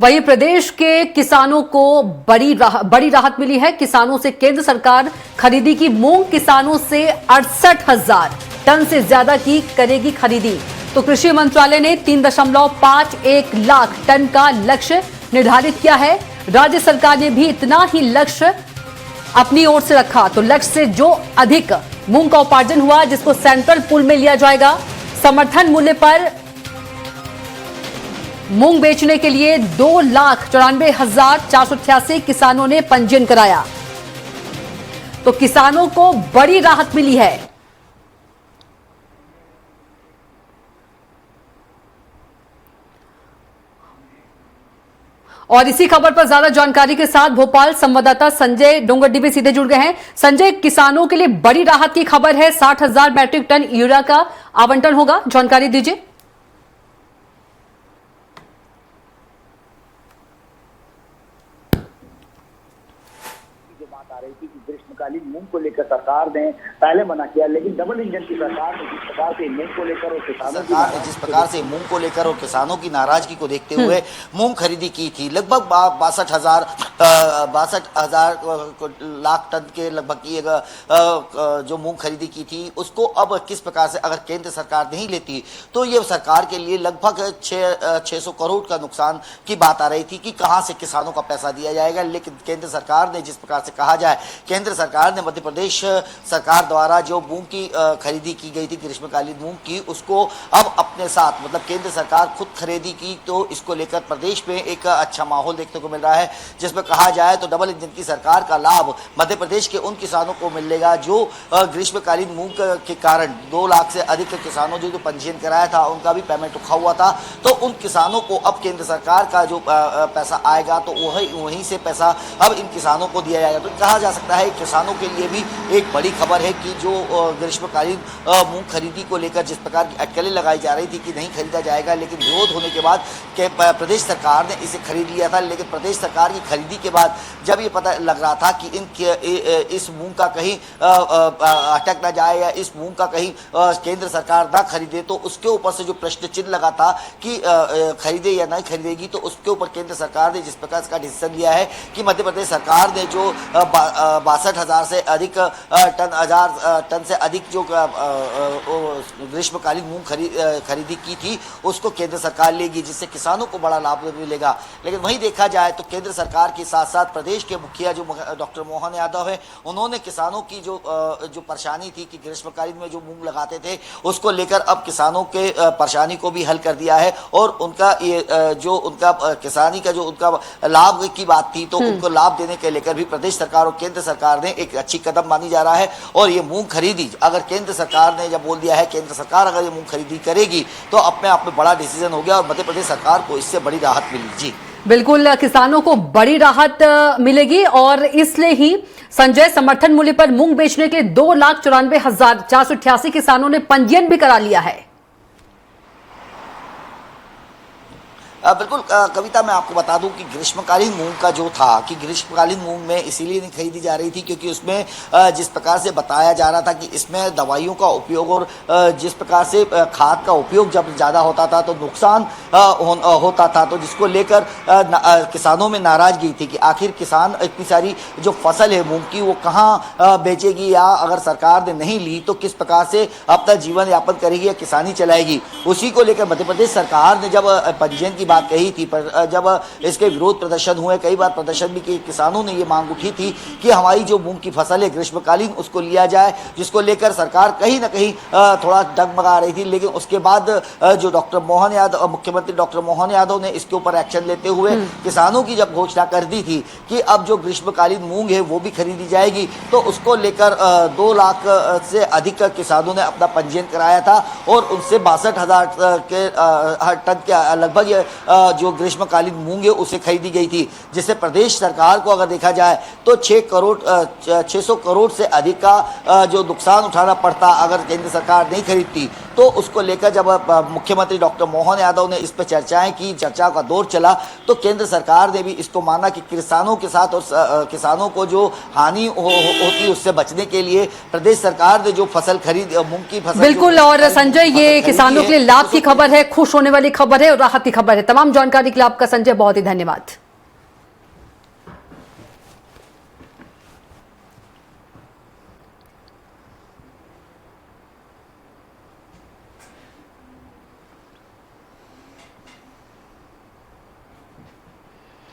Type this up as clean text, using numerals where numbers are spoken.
वहीं प्रदेश के किसानों को बड़ी राहत मिली है। किसानों से केंद्र सरकार खरीदी की मूंग किसानों से 68,000 टन से ज्यादा की करेगी खरीदी। तो कृषि मंत्रालय ने 3.51 लाख टन का लक्ष्य निर्धारित किया है। राज्य सरकार ने भी इतना ही लक्ष्य अपनी ओर से रखा। तो लक्ष्य से जो अधिक मूंग का उपार्जन हुआ, जिसको सेंट्रल पूल में लिया जाएगा, समर्थन मूल्य पर मूंग बेचने के लिए 2,94,488 किसानों ने पंजीयन कराया। तो किसानों को बड़ी राहत मिली है। और इसी खबर पर ज्यादा जानकारी के साथ भोपाल संवाददाता संजय डोंगरडीबी सीधे जुड़ गए हैं। संजय, किसानों के लिए बड़ी राहत की खबर है, 60,000 मैट्रिक टन यूरिया का आवंटन होगा, जानकारी दीजिए। आ रही थी कि ग्रीष्मकालीन मूंग को लेकर सरकार ने पहले मना किया, लेकिन डबल इंजन की सरकार ने जिस प्रकार से मूंग को लेकर और किसानों की नाराजगी को देखते हुए मूंग खरीदी की थी, लगभग 62,000 लाख टन के लगभग की जो मूंग खरीदी की थी, उसको अब किस प्रकार से अगर केंद्र सरकार नहीं लेती तो ये सरकार के लिए लगभग 600 करोड़ का नुकसान की बात आ रही थी कि कहां से किसानों का पैसा दिया जाएगा। लेकिन केंद्र सरकार ने जिस प्रकार से कहा जाए, केंद्र सरकार ने मध्य प्रदेश सरकार द्वारा जो मूंग की खरीदी की गई थी, ग्रीष्मकालीन मूंग की, उसको अब अपने साथ मतलब केंद्र सरकार खुद खरीदी की। तो इसको लेकर प्रदेश में एक अच्छा माहौल देखने को मिल रहा है, जिसमें कहा जाए तो डबल इंजन की सरकार का लाभ मध्य प्रदेश के उन किसानों को मिलेगा जो ग्रीष्मकालीन मूंग के कारण 2 लाख से अधिक किसानों जो पंजीयन कराया था, उनका भी पेमेंट रुका हुआ था। तो उन किसानों को अब केंद्र सरकार का जो पैसा आएगा तो वहीं से पैसा अब इन किसानों को दिया जाएगा। तो कहा जा सकता है किसानों के लिए भी एक बड़ी खबर है कि जो ग्रीष्मकालीन मूंग खरीदी को लेकर जिस प्रकार की अटकलें लगाई जा रही थी कि नहीं खरीदा जाएगा, लेकिन विरोध होने के बाद प्रदेश सरकार ने इसे खरीद लिया था। लेकिन प्रदेश सरकार की खरीदी के बाद जब ये पता लग रहा था कि इस मूंग का कहीं अटक ना जाए या इस मूंग का कहीं केंद्र सरकार ना खरीदे, तो उसके ऊपर से जो प्रश्न चिन्ह लगा था कि खरीदे या नहीं खरीदेगी, तो उसके ऊपर केंद्र सरकार ने जिस प्रकार का डिसीजन लिया है कि मध्य प्रदेश सरकार ने जो 62,000 से अधिक टन से अधिक जो ग्रीष्मकालीन मूंग खरीदी की थी, उसको केंद्र सरकार लेगी, जिससे किसानों को बड़ा लाभ मिलेगा। लेकिन वहीं देखा जाए तो केंद्र सरकार के साथ साथ प्रदेश के मुखिया जो डॉक्टर मोहन यादव है, उन्होंने किसानों की जो परेशानी थी कि ग्रीष्मकालीन में जो मूंग लगाते थे, उसको लेकर अब किसानों के परेशानी को भी हल कर दिया है। और उनका ये जो उनका किसानी का जो उनका लाभ की बात थी, तो उनको लाभ देने के लेकर भी प्रदेश सरकार और केंद्र सरकार ने एक अच्छी कदम मानी जा रहा है। और ये मूंग खरीदी अगर केंद्र सरकार ने जब बोल दिया है, केंद्र सरकार अगर ये मूंग खरीदी करेगी तो अपने आप में बड़ा डिसीजन हो गया और मध्य प्रदेश सरकार को इससे बड़ी राहत मिली। जी बिल्कुल, किसानों को बड़ी राहत मिलेगी और इसलिए ही संजय समर्थन मूल्य पर मूंग बेचने के लिए 2,94,488 किसानों ने पंजीयन भी करा लिया है। बिल्कुल कविता, मैं आपको बता दूं कि ग्रीष्मकालीन मूंग का जो था कि ग्रीष्मकालीन मूंग में इसीलिए नहीं खरीदी जा रही थी क्योंकि उसमें जिस प्रकार से बताया जा रहा था कि इसमें दवाइयों का उपयोग और जिस प्रकार से खाद का उपयोग जब ज़्यादा होता था तो नुकसान होता था, तो जिसको लेकर किसानों में नाराजगी थी कि आखिर किसान इतनी सारी जो फसल है मूंग की वो कहाँ बेचेगी, या अगर सरकार ने नहीं ली तो किस प्रकार से अपना जीवन यापन करेगी या किसानी चलाएगी। उसी को लेकर मध्य प्रदेश सरकार ने जब पंजीयन की बात कही थी, पर जब इसके विरोध प्रदर्शन हुए, कई बार प्रदर्शन भी किए, किसानों ने ये मांग उठी थी कि हमारी जो मूंग की फसल है ग्रीष्मकालीन उसको लिया जाए, जिसको लेकर सरकार कहीं ना कहीं थोड़ा डगमगा रही थी। लेकिन उसके बाद जो डॉक्टर मोहन यादव, मुख्यमंत्री डॉक्टर मोहन यादव ने इसके ऊपर एक्शन लेते हुए किसानों की जब घोषणा कर दी थी कि अब जो ग्रीष्मकालीन मूंग है वो भी खरीदी जाएगी, तो उसको लेकर 2 लाख से अधिक किसानों ने अपना पंजीयन कराया था और उनसे 62,000 के टन के लगभग जो ग्रीष्मकालीन मूंग है उसे खरीदी गई थी, जिससे प्रदेश सरकार को अगर देखा जाए तो 600 करोड़ से अधिक का जो नुकसान उठाना पड़ता अगर केंद्र सरकार नहीं खरीदती। तो उसको लेकर जब मुख्यमंत्री डॉक्टर मोहन यादव ने इस पर चर्चाएं की, चर्चा का दौर चला, तो केंद्र सरकार ने भी इसको माना कि किसानों के साथ और किसानों को जो हानि होती उससे बचने के लिए प्रदेश सरकार ने जो फसल खरीद मूंग की फसल बिल्कुल। और संजय, ये किसानों के लिए लाभ की खबर है, खुश होने वाली खबर है और राहत की खबर है। तमाम जानकारी के लिए आपका संजय बहुत ही धन्यवाद।